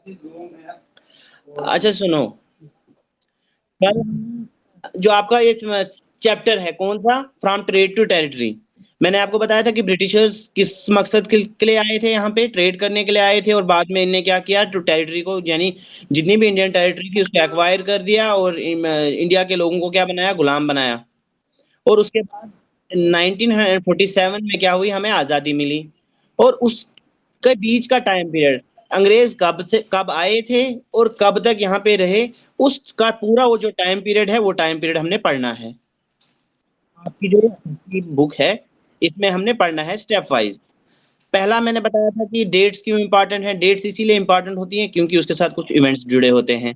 अच्छा सुनो, कल जो आपका ये चैप्टर है कौन सा, फ्रॉम ट्रेड टू टेरिटरी, मैंने आपको बताया था कि ब्रिटिशर्स किस मकसद के लिए आए थे, यहाँ पे ट्रेड करने के लिए आए थे, और बाद में इनने क्या किया, टू टेरिटरी को, यानी जितनी भी इंडियन टेरिटरी थी उसको एक्वायर कर दिया, और इंडिया के लोगों को क्या बनाया, गुलाम बनाया। और उसके बाद 1947 में क्या हुई, हमें आजादी मिली। और उसके बीच का टाइम पीरियड, अंग्रेज कब आए थे और कब तक यहाँ पे रहे, उसका पूरा वो जो टाइम पीरियड है, वो टाइम पीरियड हमने पढ़ना है। आपकी जो बुक है, इसमें हमने पढ़ना है स्टेप वाइज। पहला मैंने बताया था कि डेट्स क्यों इंपॉर्टेंट है, डेट्स इसीलिए इंपॉर्टेंट होती हैं क्योंकि उसके साथ कुछ इवेंट्स जुड़े होते हैं।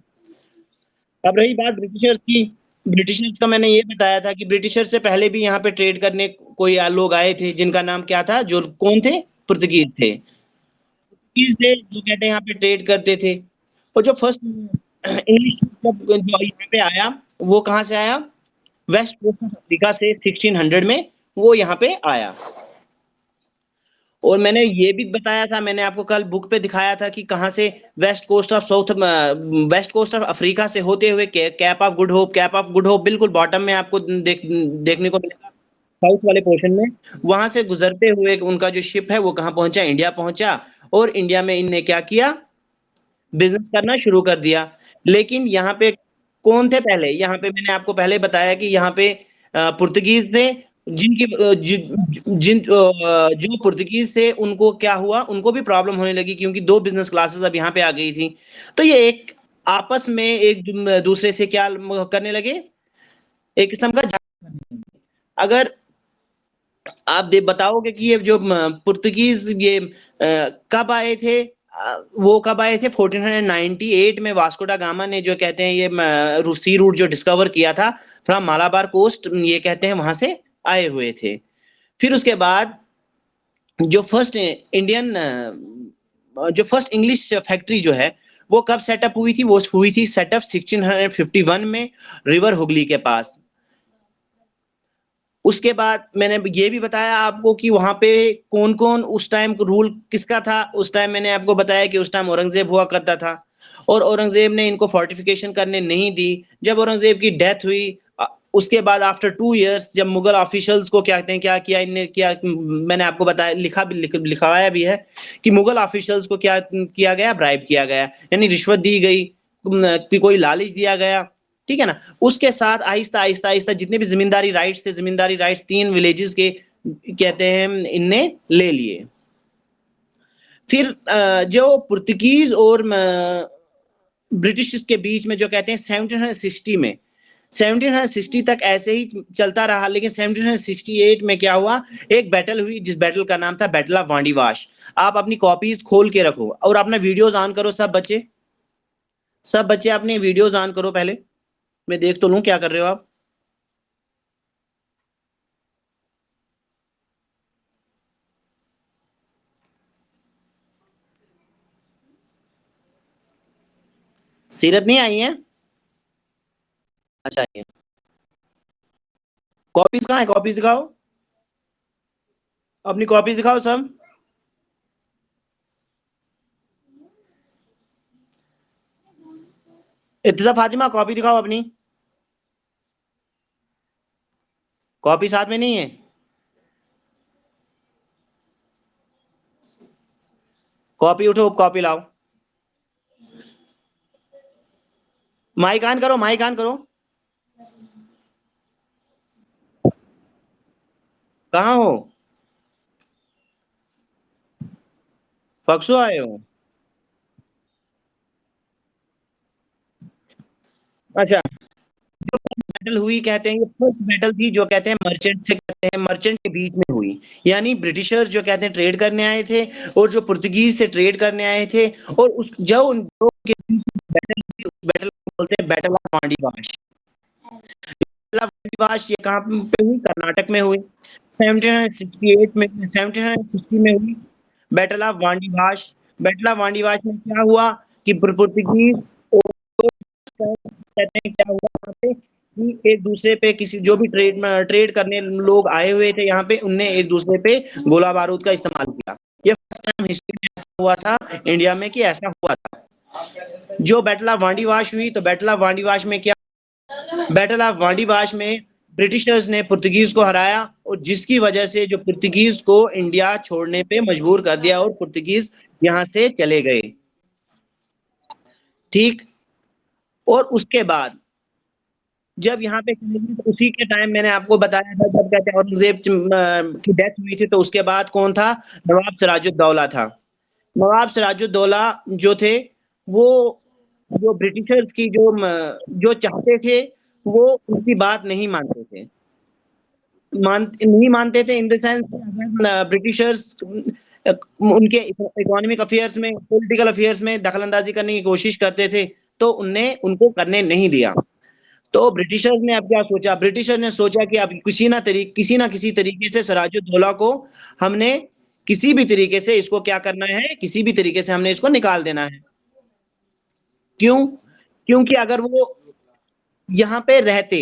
अब रही बात ब्रिटिशर्स की, ब्रिटिशर्स का मैंने ये बताया था कि ब्रिटिशर्स से पहले भी यहाँ पे ट्रेड करने कोई लोग आए थे, जिनका नाम क्या था, जो कौन थे, पुर्तगीज थे। पुर्तगीज थे जो कहते हैं यहाँ पे ट्रेड करते थे। और जो फर्स्ट इंग्लिश जब जो यहाँ पे आया, वो कहाँ से आया, वेस्ट कोस्ट ऑफ अफ्रीका से 1600 में वो यहाँ पे आया। और मैंने ये भी बताया था, मैंने आपको कल बुक पे दिखाया था कि कहाँ से, वेस्ट कोस्ट ऑफ अफ्रीका से होते हुए cap of good hope, cap of good hope बिल्कुल बॉटम में आपको देखने को मिलेगा, साउथ वाले पोर्शन में। वहां से गुजरते हुए उनका जो शिप है वो कहाँ पहुंचा, इंडिया पहुंचा। और इंडिया में इनने क्या किया, बिजनेस करना शुरू कर दिया। लेकिन यहाँ पे कौन थे पहले, यहाँ पे मैंने आपको पहले बताया कि यहाँ पे पुर्तगीज थे, जिनकी जो पुर्तगीज थे उनको क्या हुआ, उनको भी प्रॉब्लम होने लगी क्योंकि दो बिजनेस क्लासेस अब यहाँ पे आ गई थी। तो ये एक आपस में एक दूसरे से क्या करने लगे, एक किस्म का अगर आप बताओगे कि ये जो पुर्तगीज ये कब आए थे, वो कब आए थे, 1498 में वास्को डा गामा ने, जो कहते हैं ये रूसी रूट जो डिस्कवर किया था फ्रॉम मालाबार कोस्ट, ये कहते हैं वहां से आए हुए थे। फिर उसके बाद जो फर्स्ट इंडियन जो फर्स्ट इंग्लिश फैक्ट्री जो है, वो कब सेटअप हुई थी, वो हुई थी सेटअप 1651 में, रिवर हुगली के पास। उसके बाद मैंने ये भी बताया आपको कि वहां पे कौन कौन उस टाइम रूल किसका था, उस टाइम मैंने आपको बताया कि उस टाइम औरंगजेब हुआ करता था। और औरंगजेब ने इनको फोर्टिफिकेशन करने नहीं दी। जब औरंगजेब की डेथ हुई, उसके बाद आफ्टर 2 इयर्स जब मुगल ऑफिशियल्स को क्या कहते हैं, क्या किया इनने, क्या मैंने आपको बताया, लिखवाया भी है कि मुगल ऑफिशियल्स को क्या किया गया, ब्राइब किया गया, यानी रिश्वत दी गई, कि कोई लालच दिया गया। ठीक है ना। उसके साथ आहिस्ता आहिस्ता आहिस्ता जितने भी जिम्मेदारी राइट्स थे, जिम्मेदारी राइट्स 3 विलेजेस के कहते हैं इनने ले लिए। फिर जो पुर्तगीज और ब्रिटिश के बीच में जो कहते हैं 1760 में, 1760 तक ऐसे ही चलता रहा, लेकिन 1768 में क्या हुआ, एक बैटल हुई जिस बैटल का नाम था बैटल ऑफ वांडीवाश। आप अपनी कॉपीज खोल के रखो और अपना वीडियोज ऑन करो, सब बच्चे, सब बच्चे अपने वीडियोज ऑन करो पहले, मैं देख तो लूं क्या कर रहे हो आप। सीरत नहीं आई है, अच्छा आई है। कॉपीज कहाँ है, कॉपीज दिखाओ, अपनी कॉपीज दिखाओ सब। इत्तिसा फातिमा कॉपी दिखाओ अपनी, कॉपी साथ में नहीं है। कॉपी उठो, कॉपी लाओ, माइक ऑन करो, माइक ऑन करो। कहाँ हो, फक्सो आए हो, अच्छा। जो फर्स्ट बैटल हुई कहते हैं, ये फर्स्ट बैटल थी जो कहते हैं मर्चेंट से, कहते हैं मर्चेंट के बीच में हुई, यानी ब्रिटिशर्स जो कहते हैं ट्रेड करने आए थे, और जो पुर्तगीज से ट्रेड करने आए थे। और उस जो उनके बैटल हुई, उस बैटल को बोलते हैं बैटल ऑफ मांडीवाश। ये कहाँ पे हुई, कर्नाटक में हुई, 1768 में, 1760 में हुई battle of Wandiwash. Battle of Wandiwash में क्या हुआ कि पुर्तगीज और कहते हैं क्या हुआ यहाँ पे कि एक दूसरे पे किसी जो भी ट्रेड करने लोग आए हुए थे यहाँ पे, उनने एक दूसरे पे गोला बारूद का इस्तेमाल किया। ये फर्स्ट टाइम हिस्ट्री में ऐसा हुआ था इंडिया में कि ऐसा हुआ था। जो बैटल ऑफ वांडीवाश हुई, तो बैटल ऑफ वांडीवाश में क्या, बैटल ऑफ वांडीवाश में ब्रिटिशर्स ने पुर्तगीज को हराया, और जिसकी वजह से जो पुर्तगीज को इंडिया छोड़ने पे मजबूर कर दिया और पुर्तगीज यहां से चले गए। ठीक। और उसके बाद जब यहाँ पे चले गए, तो उसी के टाइम मैंने आपको बताया था, जब कहते हैं औरंगजेब की डेथ हुई थी, तो उसके बाद कौन था, नवाब सिराजुद्दौला था। नवाब सिराजुद्दौला जो थे, वो जो ब्रिटिशर्स की जो चाहते थे, वो उनकी बात नहीं मानते थे। नहीं मानते थे इन द सेंस, ब्रिटिशर्स उनके इकोनॉमिक अफेयर्स में, पॉलिटिकल अफेयर्स में दखल अंदाजी करने की कोशिश करते थे, तो उनने उनको करने नहीं दिया। तो ब्रिटिशर्स ने अब क्या सोचा, ब्रिटिशर ने सोचा कि अब किसी ना किसी तरीके से सिराजुद्दौला को हमने किसी भी तरीके से इसको क्या करना है, किसी भी तरीके से हमने इसको निकाल देना है। क्यों? क्योंकि यहाँ पे रहते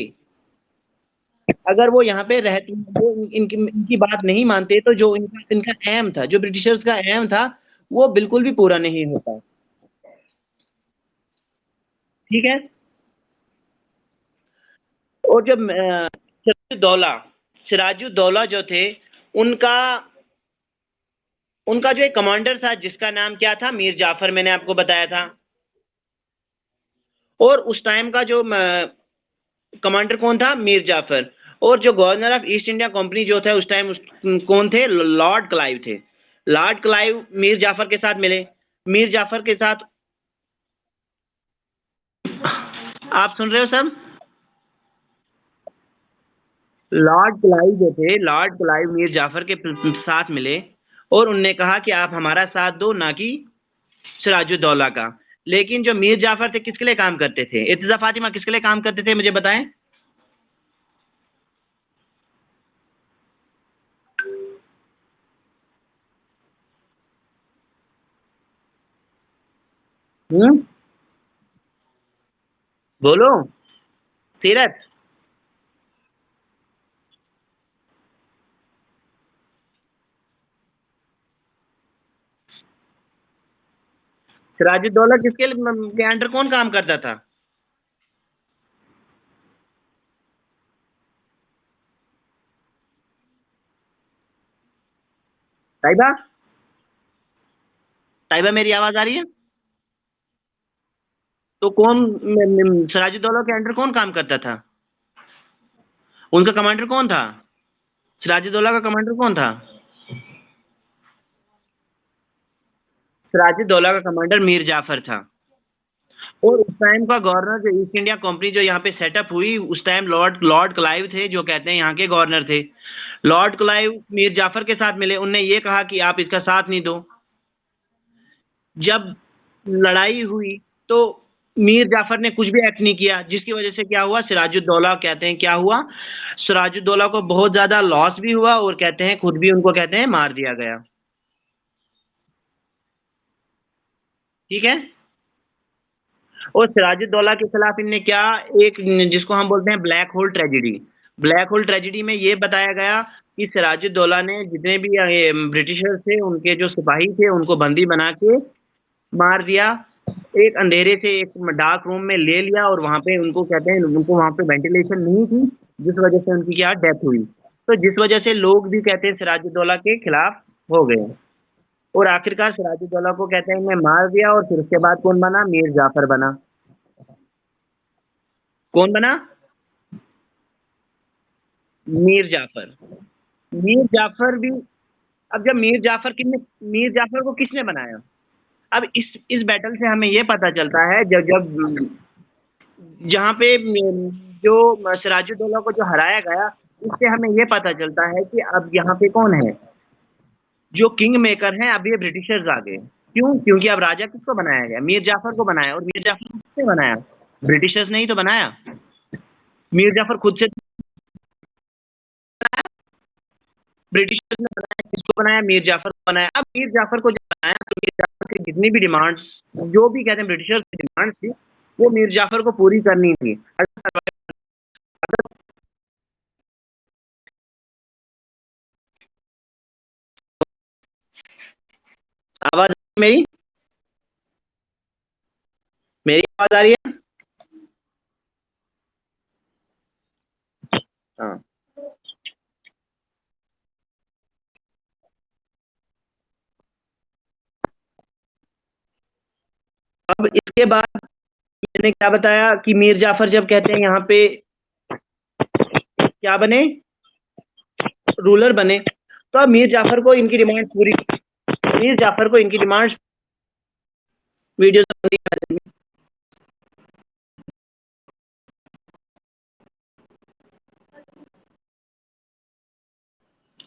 अगर वो यहाँ पे रहते, वो इनकी इनकी बात नहीं मानते, तो जो इनका इनका एम था, जो ब्रिटिशर्स का एम था, वो बिल्कुल भी पूरा नहीं होता। ठीक है। और जब सिराजुद्दौला सिराजुद्दौला जो थे, उनका उनका जो एक कमांडर था, जिसका नाम क्या था, मीर जाफर, मैंने आपको बताया था। और उस टाइम का जो कमांडर कौन था, मीर जाफर। और जो governor of east India company जो था उस टाइम, कौन थे, लॉर्ड क्लाइव थे। लॉर्ड क्लाइव मीर जाफर के साथ मिले। मीर जाफर के साथ, आप सुन रहे हो सब? लॉर्ड क्लाइव जो थे, लॉर्ड क्लाइव मीर जाफर के साथ मिले, और उनने कहा कि आप हमारा साथ दो, ना कि सिराजुद्दौला का। लेकिन जो मीर जाफर थे, किसके लिए काम करते थे, इर्तिजा फातिमा किसके लिए काम करते थे, मुझे बताएं। हम्म, बोलो। सीरत। सिराजुद्दौला के अंडर कौन काम करता था? ताइबा। ताइबा, मेरी आवाज आ रही है? तो कौन सिराजुद्दौला के अंडर कौन काम करता था? उनका कमांडर कौन था? सिराजुद्दौला का कमांडर कौन था? सिराजुद्दौला का कमांडर मीर जाफर था। और उस टाइम का गवर्नर, जो ईस्ट इंडिया कंपनी जो यहाँ पे सेटअप हुई, उस टाइम लॉर्ड लॉर्ड क्लाइव थे, जो कहते हैं यहाँ के गवर्नर थे। लॉर्ड क्लाइव मीर जाफर के साथ मिले, उनने ये कहा कि आप इसका साथ नहीं दो। जब लड़ाई हुई, तो मीर जाफर ने कुछ भी एक्ट नहीं किया, जिसकी वजह से क्या हुआ, सिराजुद्दौला, कहते हैं क्या हुआ, सिराजुद्दौला को बहुत ज्यादा लॉस भी हुआ, और कहते हैं खुद भी उनको, कहते हैं, मार दिया गया। ठीक है। और सिराजुद्दौला के खिलाफ इनने क्या, एक, जिसको हम बोलते हैं black hole tragedy, black hole tragedy में ये बताया गया कि सिराजुद्दौला ने जितने भी ब्रिटिशर्स थे, उनके जो सिपाही थे, उनको बंदी बना के मार दिया। एक अंधेरे से एक डार्क रूम में ले लिया, और वहां पे उनको, कहते हैं, उनको वहां पे वेंटिलेशन नहीं थी, जिस वजह से उनकी क्या डेथ हुई। तो जिस वजह से लोग भी, कहते हैं, सिराजुद्दौला के खिलाफ हो गए। और आखिरकार सिराजुद्दौला को, कहते हैं, इन्हें मार दिया, और फिर उसके बाद कौन बना, मीर जाफर बना। कौन बना? मीर जाफर। मीर जाफर भी, अब जब मीर जाफर को किसने बनाया? अब इस बैटल से हमें ये पता चलता है, जब जब जहाँ पे जो सिराजुद्दौला को जो हराया गया, इससे हमें ये पता चलता है कि अब यहाँ पे कौन है, जो किंग मेकर हैं, अब ये ब्रिटिशर्स आ गए। क्यों? क्योंकि अब राजा किसको बनाया गया, मीर जाफर को बनाया। और मीर जाफर को किसने बनाया? ब्रिटिशर्स ने ही तो बनाया। मीर जाफर खुद से ब्रिटिशर्स ने बनाया, किसको बनाया, मीर जाफर को बनाया। अब मीर जाफर को जब बनाया, तो मीर जाफर की जितनी भी डिमांड्स, जो भी, कहते हैं, ब्रिटिशर्स की डिमांड्स थी, वो मीर जाफर को पूरी करनी थी। आवाज मेरी? मेरी आवाज आ रही है? हाँ। अब इसके बाद मैंने क्या बताया कि मीर जाफर जब कहते हैं यहाँ पे क्या बने, रूलर बने, तो अब मीर जाफर को इनकी डिमांड पूरी, मीर जाफर को इनकी डिमांड वीडियो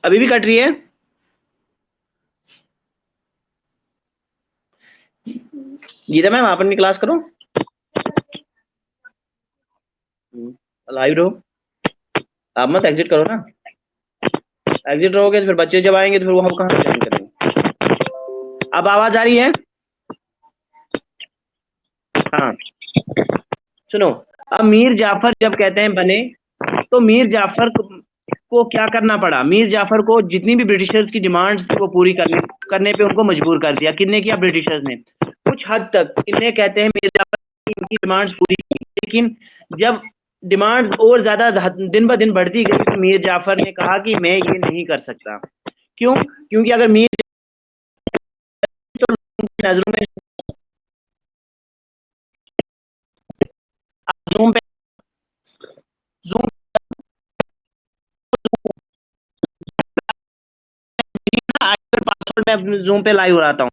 अभी भी कट रही है। गीता मैम आप अपनी क्लास करो, लाइव रहो, आप मत एग्जिट करो ना, एग्जिट रहोगे तो फिर बच्चे जब आएंगे तो फिर वो हम कहाँ ज्वाइन करेंगे। अब आवाज आ रही है? हाँ सुनो, अब मीर जाफर जब कहते हैं बने, तो मीर जाफर को क्या करना पड़ा, मीर जाफर को जितनी भी ब्रिटिशर्स की डिमांड्स थी वो पूरी करने करने पे उनको मजबूर कर दिया। किसने किया? ब्रिटिशर्स ने। कुछ हद तक इन्हें कहते हैं मीर जाफर ने इनकी डिमांड्स पूरी की, लेकिन जब डिमांड और ज्यादा दिन ब दिन बढ़ती गई तो मीर जाफर ने कहा कि मैं ये नहीं कर सकता। क्यों? क्योंकि अगर मीर तो लोगों की नजरों में जूम पे जूम पासवर्ड में अपने जूम पे लाइव हो रहा था।